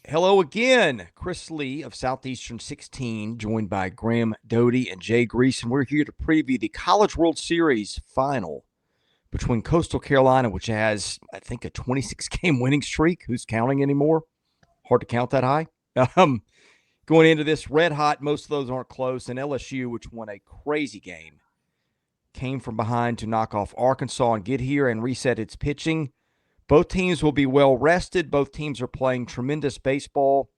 Hello again. Chris Lee of Southeastern 16, joined by Graham Doty and Jay Greason. We're here to preview the College World Series final between Coastal Carolina, which has, I think, a 26-game winning streak. Who's counting anymore? Hard to count that high. Going into this red hot, most of those aren't close, and LSU, which won a crazy game, came from behind to knock off Arkansas and get here and reset its pitching. Both teams will be well rested. Both teams are playing tremendous baseball.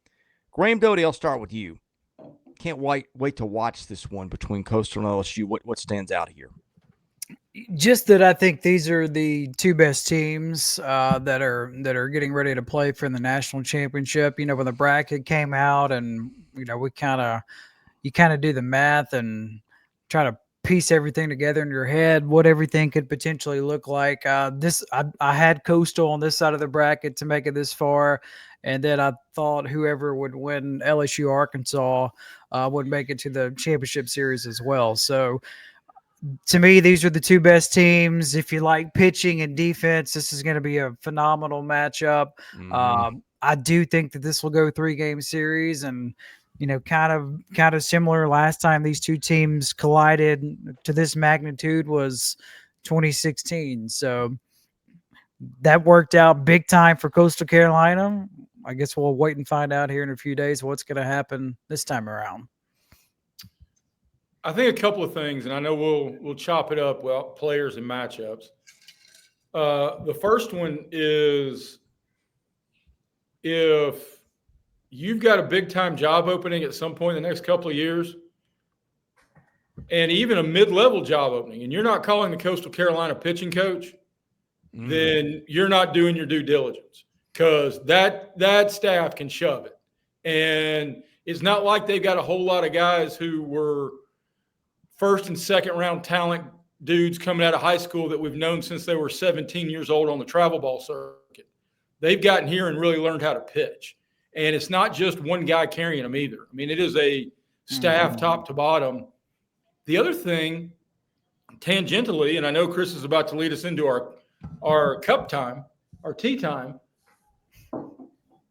Graham Doty, I'll start with you. Can't wait to watch this one between Coastal and LSU. What stands out here? Just that I think these are the two best teams that are getting ready to play for the national championship. You know, when the bracket came out, and you kind of do the math and try to piece everything together in your head, what everything could potentially look like. I had Coastal on this side of the bracket to make it this far, and then I thought whoever would win LSU Arkansas would make it to the championship series as well. So to me, these are the two best teams. If you like pitching and defense, this is going to be a phenomenal matchup. I do think that this will go 3-game series, and kind of similar. Last time these two teams collided to this magnitude was 2016. So that worked out big time for Coastal Carolina. I guess we'll wait and find out here in a few days what's going to happen this time around. I think a couple of things, and I know we'll chop it up, players and matchups. The first one is if you've got a big-time job opening at some point in the next couple of years, and even a mid-level job opening, and you're not calling the Coastal Carolina pitching coach, then you're not doing your due diligence, because that staff can shove it. And it's not like they've got a whole lot of guys who were first and second round talent dudes coming out of high school that we've known since they were 17 years old on the travel ball circuit. They've gotten here and really learned how to pitch. And it's not just one guy carrying them either. I mean, it is a staff top to bottom. The other thing, tangentially, and I know Chris is about to lead us into our cup time, our tea time,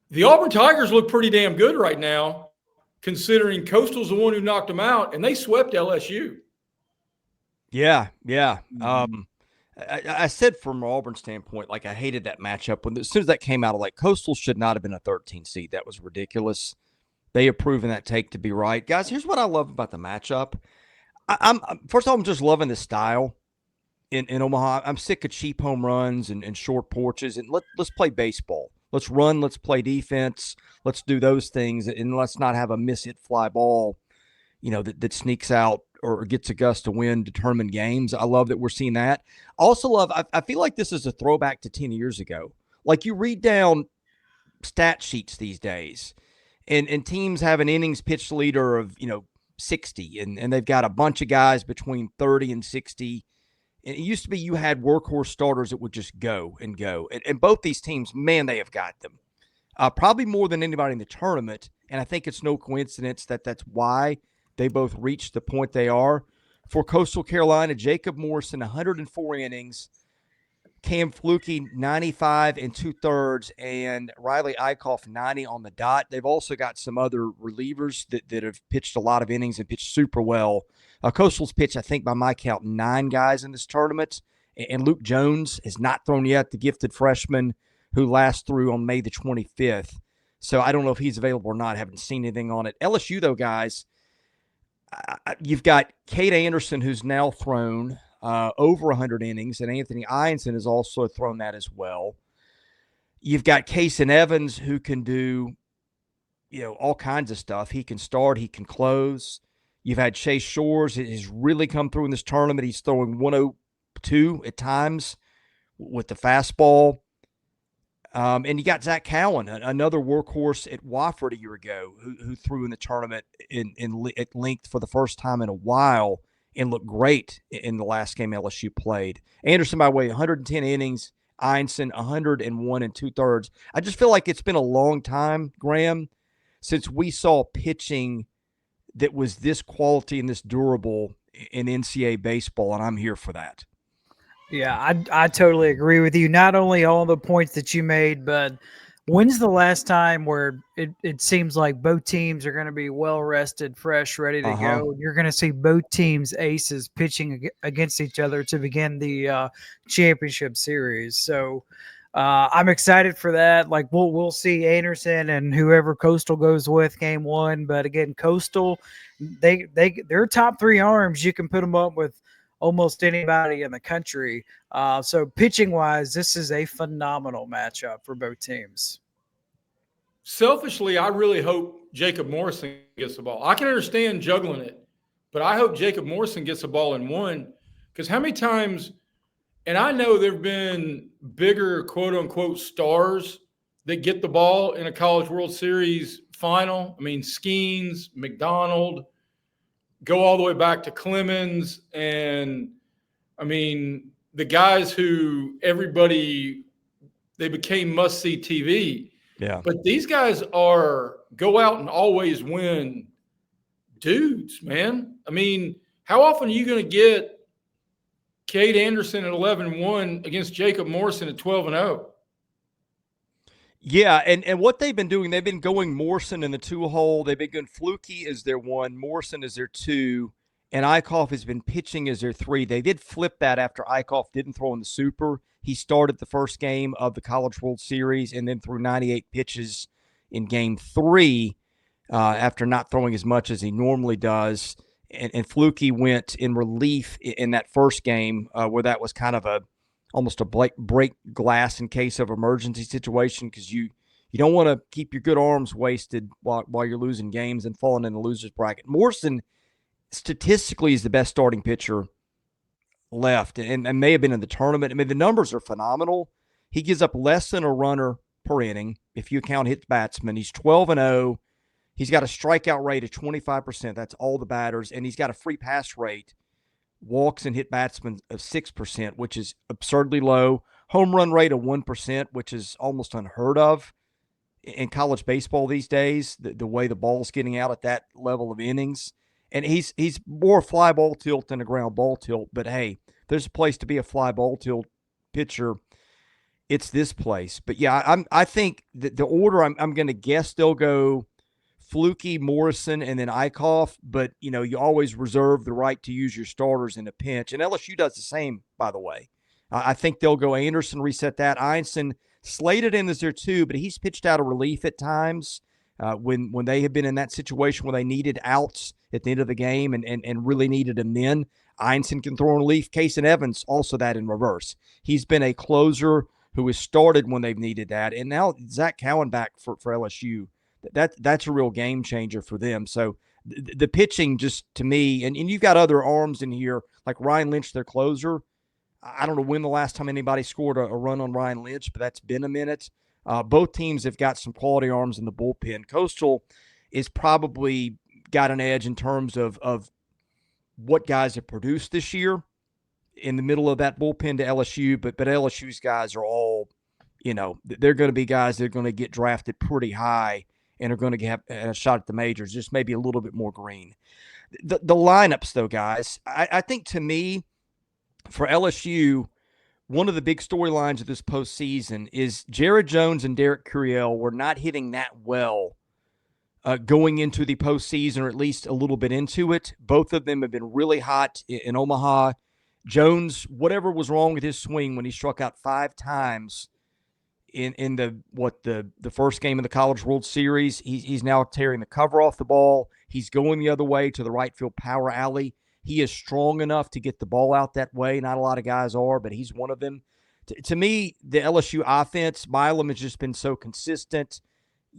the Auburn Tigers look pretty damn good right now, considering Coastal's the one who knocked them out, and they swept LSU. Yeah. I said from Auburn's standpoint, like I hated that matchup. As soon as that came out, like Coastal should not have been a 13 seed. That was ridiculous. They have proven that take to be right. Guys, here's what I love about the matchup. First of all, I'm just loving the style in Omaha. I'm sick of cheap home runs and short porches, and let's play baseball. Let's run, let's play defense, let's do those things, and let's not have a miss-hit fly ball, that sneaks out or gets a gust of wind determine games. I love that we're seeing that. Also love, I feel like this is a throwback to 10 years ago. Like you read down stat sheets these days, and teams have an innings pitched leader of, 60, and they've got a bunch of guys between 30 and 60. It used to be you had workhorse starters that would just go and go. And both these teams, man, they have got them. Probably more than anybody in the tournament. And I think it's no coincidence that that's why they both reached the point they are. For Coastal Carolina, Jacob Morrison, 104 innings. Cam Flukey, 95 2/3, and Riley Eikhoff, 90 on the dot. They've also got some other relievers that have pitched a lot of innings and pitched super well. Coastal's pitched, I think, by my count, 9 guys in this tournament. And Luke Jones has not thrown yet, the gifted freshman who last threw on May the 25th. So I don't know if he's available or not. I haven't seen anything on it. LSU, though, guys, you've got Kade Anderson, who's now thrown over 100 innings, and Anthony Eyanson has also thrown that as well. You've got Casan Evans, who can do, all kinds of stuff. He can start, he can close. You've had Chase Shores, has really come through in this tournament. He's throwing 102 at times with the fastball. And you got Zac Cowan, another workhorse at Wofford a year ago, who threw in the tournament at length for the first time in a while and looked great in the last game LSU played. Anderson, by the way, 110 innings. Eyanson, 101 2/3. I just feel like it's been a long time, Graham, since we saw pitching that was this quality and this durable in NCAA baseball, and I'm here for that. Yeah, I totally agree with you. Not only all the points that you made, but When's the last time where it seems like both teams are going to be well rested, fresh, ready to go? You're going to see both teams' aces pitching against each other to begin the championship series. So I'm excited for that. Like we'll see Anderson and whoever Coastal goes with game one. But again, Coastal, their top three arms, you can put them up with almost anybody in the country. So pitching wise, this is a phenomenal matchup for both teams. Selfishly, I really hope Jacob Morrison gets the ball. I can understand juggling it, but I hope Jacob Morrison gets the ball in one, because how many times, and I know there have been bigger quote unquote stars that get the ball in a College World Series final. I mean, Skeens, McDonald, go all the way back to Clemens, and I mean, the guys who everybody, they became must-see TV. Yeah. But these guys are go out and always win dudes, man. I mean, how often are you going to get Kade Anderson at 11-1 against Jacob Morrison at 12-0? Yeah, and what they've been doing, they've been going Morrison in the 2-hole. They've been going Flukey as their 1, Morrison as their 2, and Eikhoff has been pitching as their 3. They did flip that after Eikhoff didn't throw in the Super. He started the first game of the College World Series and then threw 98 pitches in Game 3 after not throwing as much as he normally does. And Flukey went in relief in that first game where that was kind of almost a break glass in case of emergency situation, because you don't want to keep your good arms wasted while you're losing games and falling in the loser's bracket. Morrison statistically is the best starting pitcher left and may have been in the tournament. I mean, the numbers are phenomenal. He gives up less than a runner per inning if you count hit batsmen. He's 12-0. He's got a strikeout rate of 25%. That's all the batters. And he's got a free pass rate, walks and hit batsmen, of 6%, which is absurdly low. Home run rate of 1%, which is almost unheard of in college baseball these days, the way the ball's getting out at that level of innings. And he's more fly ball tilt than a ground ball tilt. But, hey, there's a place to be a fly ball tilt pitcher. It's this place. But, yeah, I think that the order I'm going to guess they'll go Flukey, Morrison, and then Eikhoff. But, you always reserve the right to use your starters in a pinch. And LSU does the same, by the way. I think they'll go Anderson, reset that. Eyanson slated in as their 2, but he's pitched out of relief at times when they have been in that situation where they needed outs at the end of the game and really needed them then. Eyanson can throw in relief. Casan Evans, also that in reverse. He's been a closer who has started when they've needed that. And now Zac Cowan back for LSU. That's a real game changer for them. So the pitching, just to me, and you've got other arms in here, like Ryan Lynch, their closer. I don't know when the last time anybody scored a run on Ryan Lynch, but that's been a minute. Both teams have got some quality arms in the bullpen. Coastal is probably got an edge in terms of what guys have produced this year in the middle of that bullpen to LSU, but LSU's guys are all, they're going to be guys that are going to get drafted pretty high and are going to get a shot at the majors, just maybe a little bit more green. The lineups, though, guys, I think to me, for LSU, one of the big storylines of this postseason is Jared Jones and Derek Curiel were not hitting that well going into the postseason, or at least a little bit into it. Both of them have been really hot in Omaha. Jones, whatever was wrong with his swing when he struck out 5 times in the first game of the College World Series, he's now tearing the cover off the ball. He's going the other way to the right field power alley. He is strong enough to get the ball out that way. Not a lot of guys are, but he's one of them. To me, the LSU offense, Milam has just been so consistent.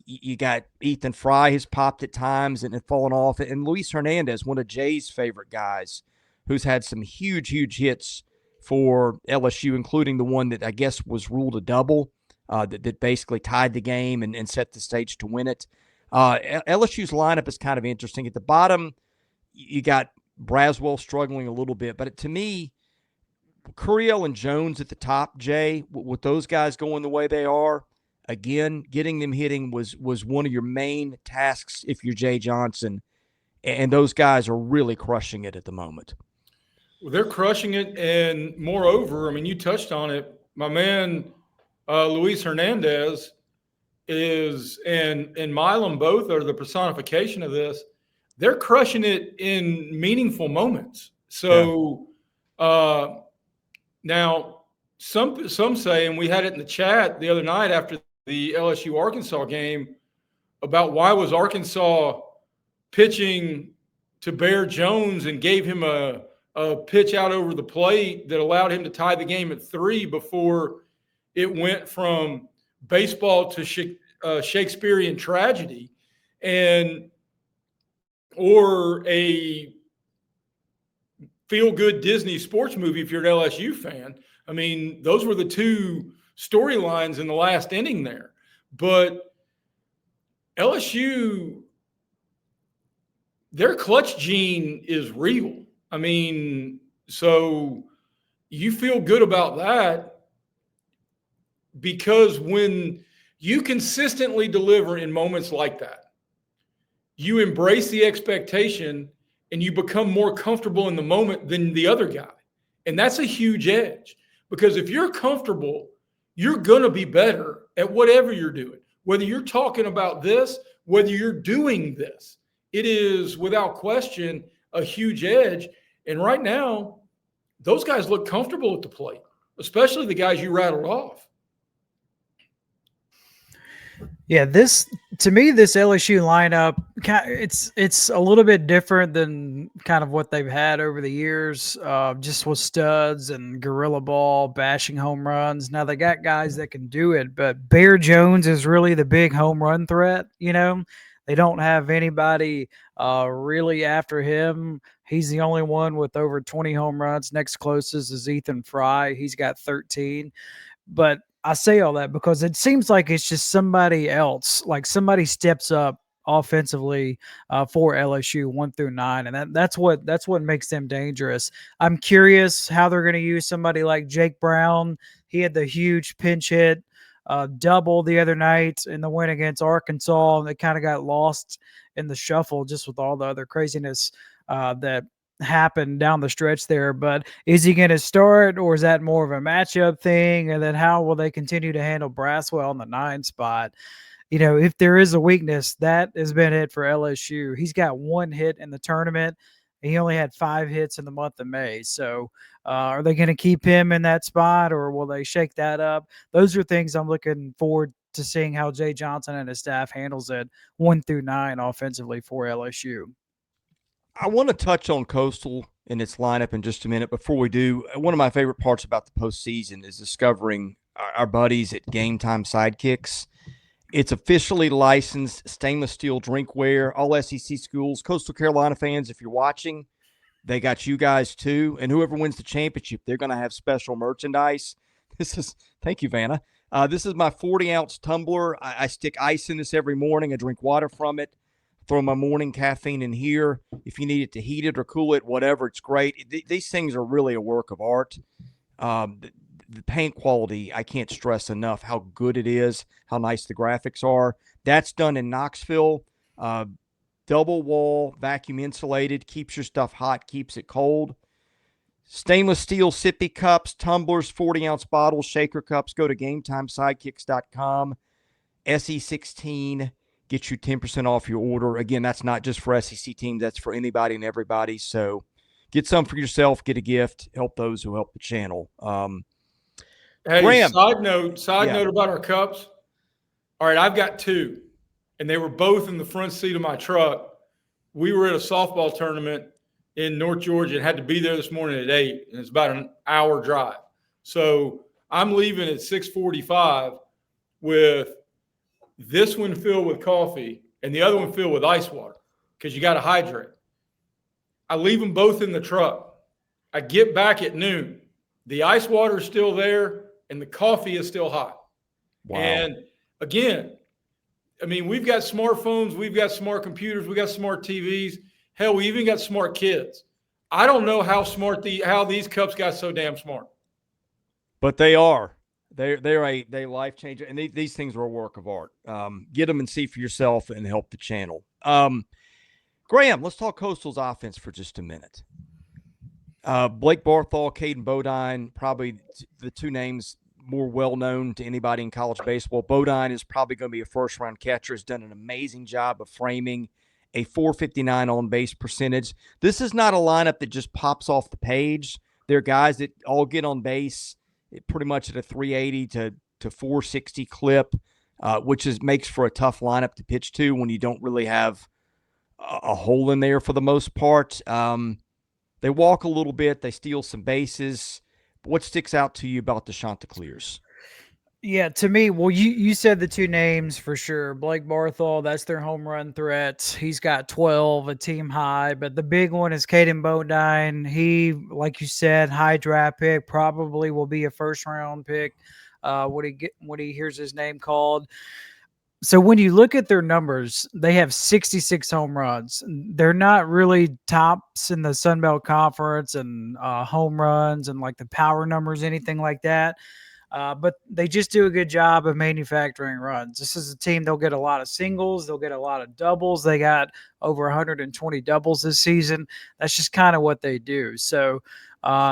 You got Ethan Fry has popped at times and fallen off. And Luis Hernandez, one of Jay's favorite guys, who's had some huge, huge hits for LSU, including the one that I guess was ruled a double that basically tied the game and set the stage to win it. LSU's lineup is kind of interesting. At the bottom, you got Braswell struggling a little bit. But to me, Curiel and Jones at the top, Jay, with those guys going the way they are, again, getting them hitting was one of your main tasks if you're Jay Johnson. And those guys are really crushing it at the moment. Well, they're crushing it. And moreover, I mean, you touched on it. My man, Luis Hernandez and Milam both are the personification of this. They're crushing it in meaningful moments. So now some say, and we had it in the chat the other night after the LSU Arkansas game, about why was Arkansas pitching to Bear Jones and gave him a pitch out over the plate that allowed him to tie the game at 3 before it went from baseball to Shakespearean tragedy, or a feel-good Disney sports movie if you're an LSU fan. I mean, those were the two storylines in the last inning there. But LSU, their clutch gene is real. I mean, so you feel good about that, because when you consistently deliver in moments like that, you embrace the expectation and you become more comfortable in the moment than the other guy. And that's a huge edge, because if you're comfortable, you're going to be better at whatever you're doing, whether you're talking about this, whether you're doing this. It is without question a huge edge. And right now, those guys look comfortable at the plate, especially the guys you rattled off. Yeah, to me, this LSU lineup, it's a little bit different than kind of what they've had over the years, just with studs and gorilla ball, bashing home runs. Now they got guys that can do it, but Bear Jones is really the big home run threat. They don't have anybody really after him. He's the only one with over 20 home runs. Next closest is Ethan Fry. He's got 13. But I say all that because it seems like it's just somebody else, like somebody steps up offensively for LSU 1 through 9, and that's what makes them dangerous. I'm curious how they're going to use somebody like Jake Brown. He had the huge pinch hit double the other night in the win against Arkansas, and it kind of got lost in the shuffle just with all the other craziness that happened down the stretch there. But is he going to start, or is that more of a matchup thing? And then how will they continue to handle Braswell in the 9 spot? If there is a weakness, that has been it for LSU. He's got 1 hit in the tournament. He only had 5 hits in the month of May. So are they going to keep him in that spot, or will they shake that up? Those are things I'm looking forward to seeing how Jay Johnson and his staff handles it 1 through 9 offensively for LSU. I want to touch on Coastal and its lineup in just a minute. Before we do, one of my favorite parts about the postseason is discovering our buddies at GameTime Sidekicks. It's officially licensed stainless steel drinkware, all SEC schools. Coastal Carolina fans, if you're watching, they got you guys too. And whoever wins the championship, they're going to have special merchandise. Thank you, Vanna. This is my 40-ounce tumbler. I stick ice in this every morning. I drink water from it. Throw my morning caffeine in here. If you need it to heat it or cool it, whatever, it's great. These things are really a work of art. The paint quality, I can't stress enough how good it is, how nice the graphics are. That's done in Knoxville. Double wall, vacuum insulated, keeps your stuff hot, keeps it cold. Stainless steel sippy cups, tumblers, 40-ounce bottles, shaker cups. Go to GameTimeSidekicks.com. SE16. Get you 10% off your order. Again, that's not just for SEC teams. That's for anybody and everybody. So get some for yourself. Get a gift. Help those who help the channel. Hey, Graham. side note about our cups. All right, I've got 2, and they were both in the front seat of my truck. We were at a softball tournament in North Georgia and had to be there this morning at 8, and it's about an hour drive. So I'm leaving at 6:45 with this one filled with coffee and the other one filled with ice water, because you got to hydrate. I leave them both in the truck. I get back at noon. The ice water is still there and the coffee is still hot. Wow. And again, I mean, we've got smartphones, we've got smart computers, we got smart TVs. Hell, we even got smart kids. I don't know how smart how these cups got so damn smart. But they are. They're a life changer, and these things are a work of art. Get them and see for yourself and help the channel. Graham, let's talk Coastal's offense for just a minute. Blake Barthol, Caden Bodine, probably the 2 names more well-known to anybody in college baseball. Bodine is probably going to be a first-round catcher. Has done an amazing job of framing a 459 on-base percentage. This is not a lineup that just pops off the page. They're guys that all get on base pretty much at a 380 to 460 clip, which makes for a tough lineup to pitch to when you don't really have a hole in there for the most part. They walk a little bit. They steal some bases. What sticks out to you about the Chanticleers? Yeah, to me, well, you said the two names for sure. Blake Barthol, that's their home run threat. He's got 12, a team high. But the big one is Caden Bodine. He, like you said, high draft pick, probably will be a first-round pick when he hears his name called. So when you look at their numbers, they have 66 home runs. They're not really tops in the Sun Belt Conference and home runs and like the power numbers, anything like that. But they just do a good job of manufacturing runs. This is a team, they'll get a lot of singles. They'll get a lot of doubles. They got over 120 doubles this season. That's just kind of what they do. So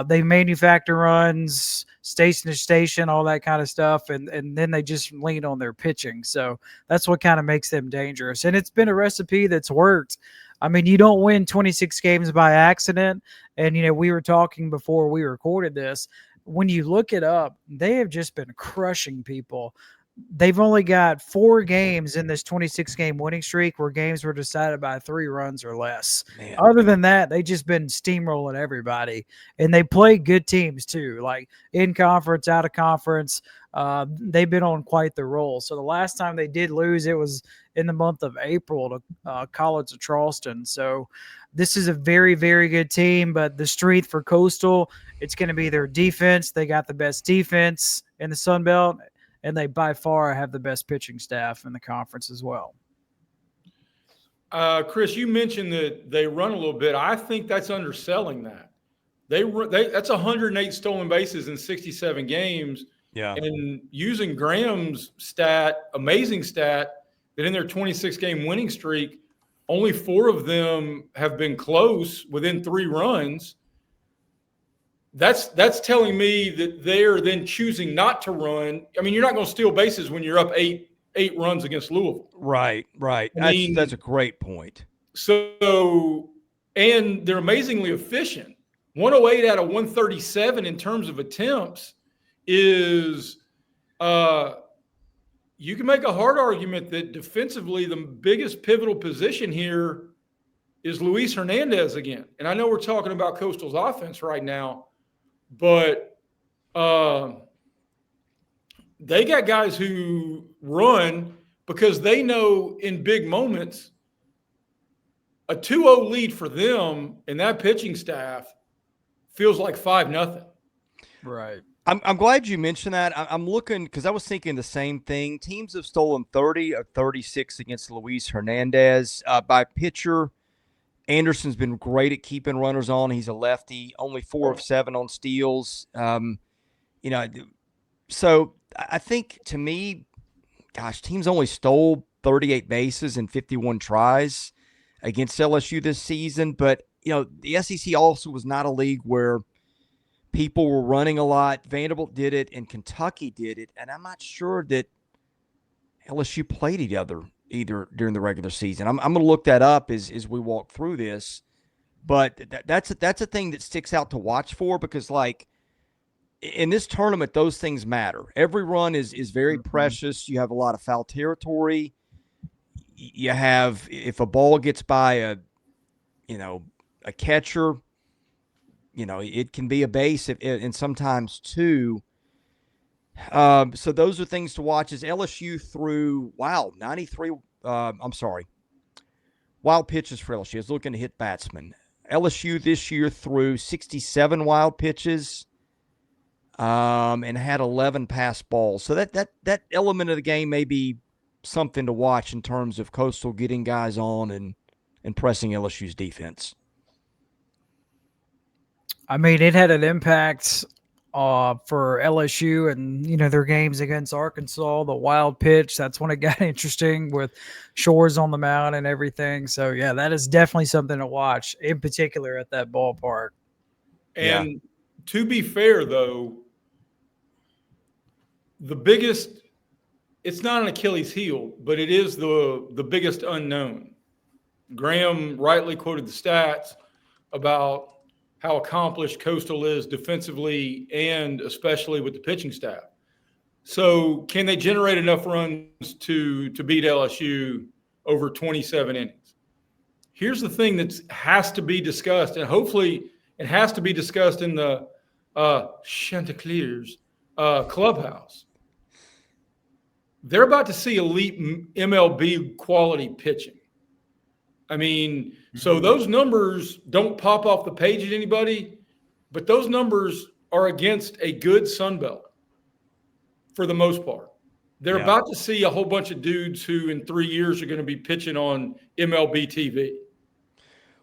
they manufacture runs, station to station, all that kind of stuff. And then they just lean on their pitching. So that's what kind of makes them dangerous. And it's been a recipe that's worked. I mean, you don't win 26 games by accident. And, we were talking before we recorded this. When you look it up, they have just been crushing people. They've only got 4 games in this 26-game winning streak where games were decided by 3 runs or less. Man. Other than that, they've just been steamrolling everybody. And they play good teams too, like in conference, out of conference. They've been on quite the roll. So the last time they did lose, it was in the month of April to College of Charleston. So this is a very, very good team, but the strength for Coastal, it's going to be their defense. They got the best defense in the Sun Belt, and they by far have the best pitching staff in the conference as well. Chris, you mentioned that they run a little bit. I think that's underselling that. That's 108 stolen bases in 67 games. Yeah. And using Graham's amazing stat, that in their 26-game winning streak, only 4 of them have been close within 3 runs. That's telling me that they're then choosing not to run. I mean, you're not going to steal bases when you're up eight runs against Louisville. Right. That's a great point. So, and they're amazingly efficient. 108 out of 137 in terms of attempts is you can make a hard argument that defensively the biggest pivotal position here is Luis Hernandez again. And I know we're talking about Coastal's offense right now, but they got guys who run because they know in big moments a 2-0 lead for them and that pitching staff feels like 5-0. Right. I'm glad you mentioned that. I'm looking because I was thinking the same thing. Teams have stolen 30 of 36 against Luis Hernandez. By pitcher, Anderson's been great at keeping runners on. He's a lefty, only 4 of 7 on steals. So I think to me, gosh, teams only stole 38 bases in 51 tries against LSU this season. But, the SEC also was not a league where people were running a lot. Vanderbilt did it and Kentucky did it. And I'm not sure that LSU played either during the regular season. I'm going to look that up as we walk through this. But that's a thing that sticks out to watch for because, like, in this tournament, those things matter. Every run is very precious. You have a lot of foul territory. You have, if a ball gets by a catcher, it can be a base and sometimes 2. So those are things to watch as LSU threw, 93, wild pitches for LSU. I was looking to hit batsmen. LSU this year threw 67 wild pitches and had 11 pass balls. So that element of the game may be something to watch in terms of Coastal getting guys on and pressing LSU's defense. I mean, it had an impact for LSU and, their games against Arkansas, the wild pitch. That's when it got interesting with Shores on the mound and everything. So, yeah, that is definitely something to watch, in particular at that ballpark. And to be fair, though, the biggest, it's not an Achilles heel, but it is the biggest unknown. Graham rightly quoted the stats about how accomplished Coastal is defensively and especially with the pitching staff. So can they generate enough runs to beat LSU over 27 innings? Here's the thing that has to be discussed, and hopefully it has to be discussed in the Chanticleers clubhouse. They're about to see elite MLB quality pitching. I mean, so those numbers don't pop off the page at anybody, but those numbers are against a good Sun Belt for the most part. They're about to see a whole bunch of dudes who in 3 years are going to be pitching on MLB TV.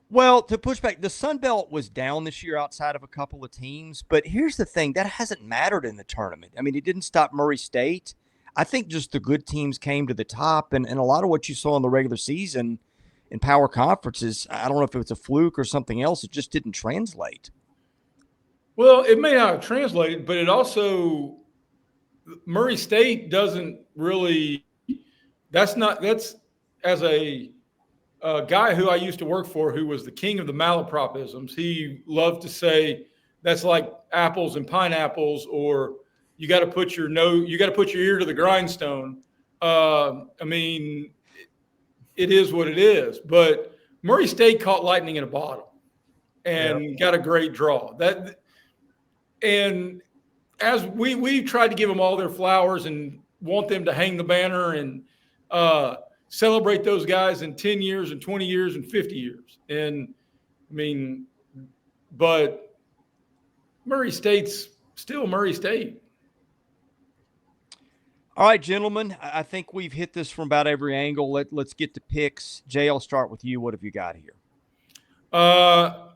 Well, to push back, the Sun Belt was down this year outside of a couple of teams, but here's the thing, that hasn't mattered in the tournament. I mean, it didn't stop Murray State. I think just the good teams came to the top, and a lot of what you saw in the regular season in power conferences, I don't know if it was a fluke or something else, it just didn't translate. Well, it may not have translated, but it also, Murray State doesn't really, that's as a guy who I used to work for who was the king of the malapropisms, he loved to say that's like apples and pineapples, or you got to put your ear to the grindstone. I mean, it is what it is. But Murray State caught lightning in a bottle and got a great draw. And as we tried to give them all their flowers and want them to hang the banner and celebrate those guys in 10 years and 20 years and 50 years. And I mean, but Murray State's still Murray State. All right, gentlemen, I think we've hit this from about every angle. Let's get to picks. Jay, I'll start with you. What have you got here? I'm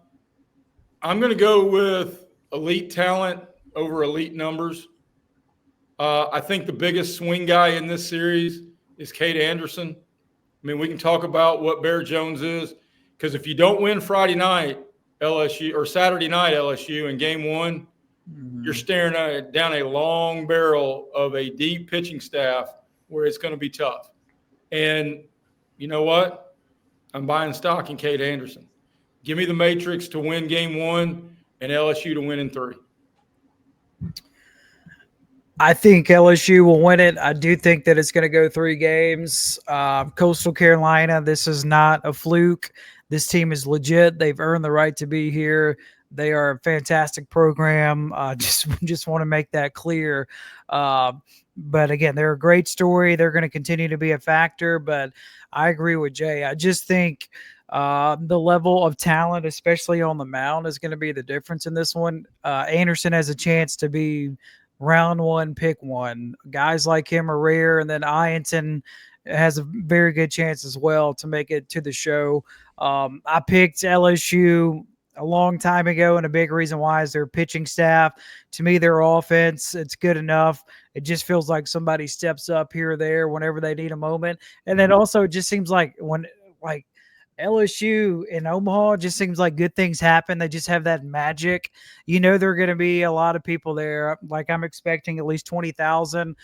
going to go with elite talent over elite numbers. I think the biggest swing guy in this series is Kade Anderson. I mean, we can talk about what Bear Jones is, because if you don't win Friday night LSU or Saturday night LSU in game one, you're staring down a long barrel of a deep pitching staff where it's going to be tough. And you know what? I'm buying stock in Kade Anderson. Give me the Matrix to win game one and LSU to win in 3. I think LSU will win it. I do think that it's going to go 3 games. Coastal Carolina, this is not a fluke. This team is legit. They've earned the right to be here. They are a fantastic program. Just want to make that clear. But again, they're a great story. They're going to continue to be a factor. But I agree with Jay. I just think the level of talent, especially on the mound, is going to be the difference in this one. Anderson has a chance to be round 1, pick 1. Guys like him are rare. And then Eyanson has a very good chance as well to make it to the show. I picked LSU a long time ago, and a big reason why is their pitching staff. To me, their offense, it's good enough. It just feels like somebody steps up here or there whenever they need a moment. And then also it just seems like when LSU in Omaha, just seems like good things happen. They just have that magic. You know, there are going to be a lot of people there. Like I'm expecting at least 20,000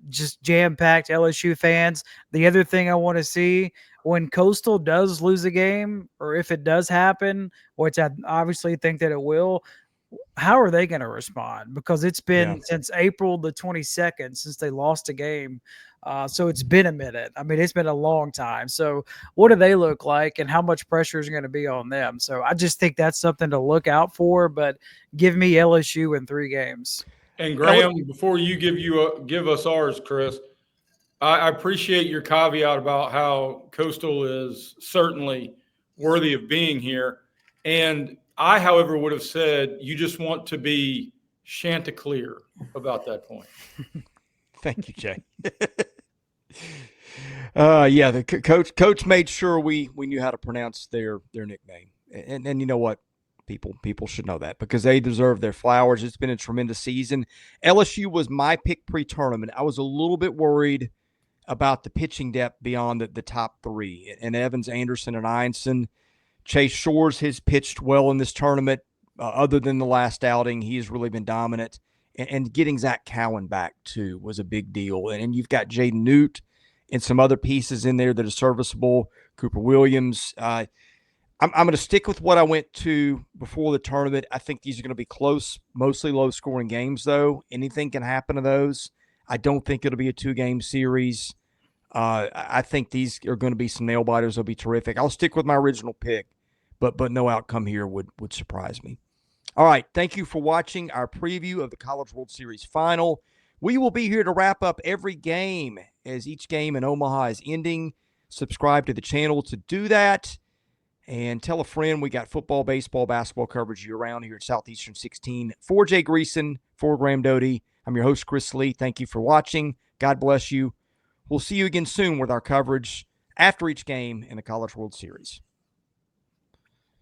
just jam-packed LSU fans. The other thing I want to see, when Coastal does lose a game, or if it does happen, which I obviously think that it will, how are they going to respond? Because it's been since April the 22nd since they lost a game. So it's been a minute. I mean, it's been a long time. So what do they look like, and how much pressure is going to be on them? So I just think that's something to look out for, but give me LSU in 3 games. And Graham, before you give us ours, Chris, I appreciate your caveat about how Coastal is certainly worthy of being here. And I, however, would have said you just want to be Chanticleer about that point. Thank you, Jay. The coach made sure we knew how to pronounce their nickname. And you know what? People should know that because they deserve their flowers. It's been a tremendous season. LSU was my pick pre-tournament. I was a little bit worried about the pitching depth beyond the top 3. And Evans, Anderson, and Eyanson. Chase Shores has pitched well in this tournament. Other than the last outing, he has really been dominant. and getting Zac Cowan back too was a big deal. And you've got Jaden Newt and some other pieces in there that are serviceable. Cooper Williams. I'm going to stick with what I went to before the tournament. I think these are going to be close, mostly low-scoring games, though. Anything can happen to those. I don't think it'll be a 2-game series. I think these are going to be some nail-biters. They'll be terrific. I'll stick with my original pick, but no outcome here would surprise me. All right, thank you for watching our preview of the College World Series Final. We will be here to wrap up every game as each game in Omaha is ending. Subscribe to the channel to do that. And tell a friend we got football, baseball, basketball coverage year-round here at Southeastern 16. For Jay Greason, for Graham Doty, I'm your host, Chris Lee. Thank you for watching. God bless you. We'll see you again soon with our coverage after each game in the College World Series.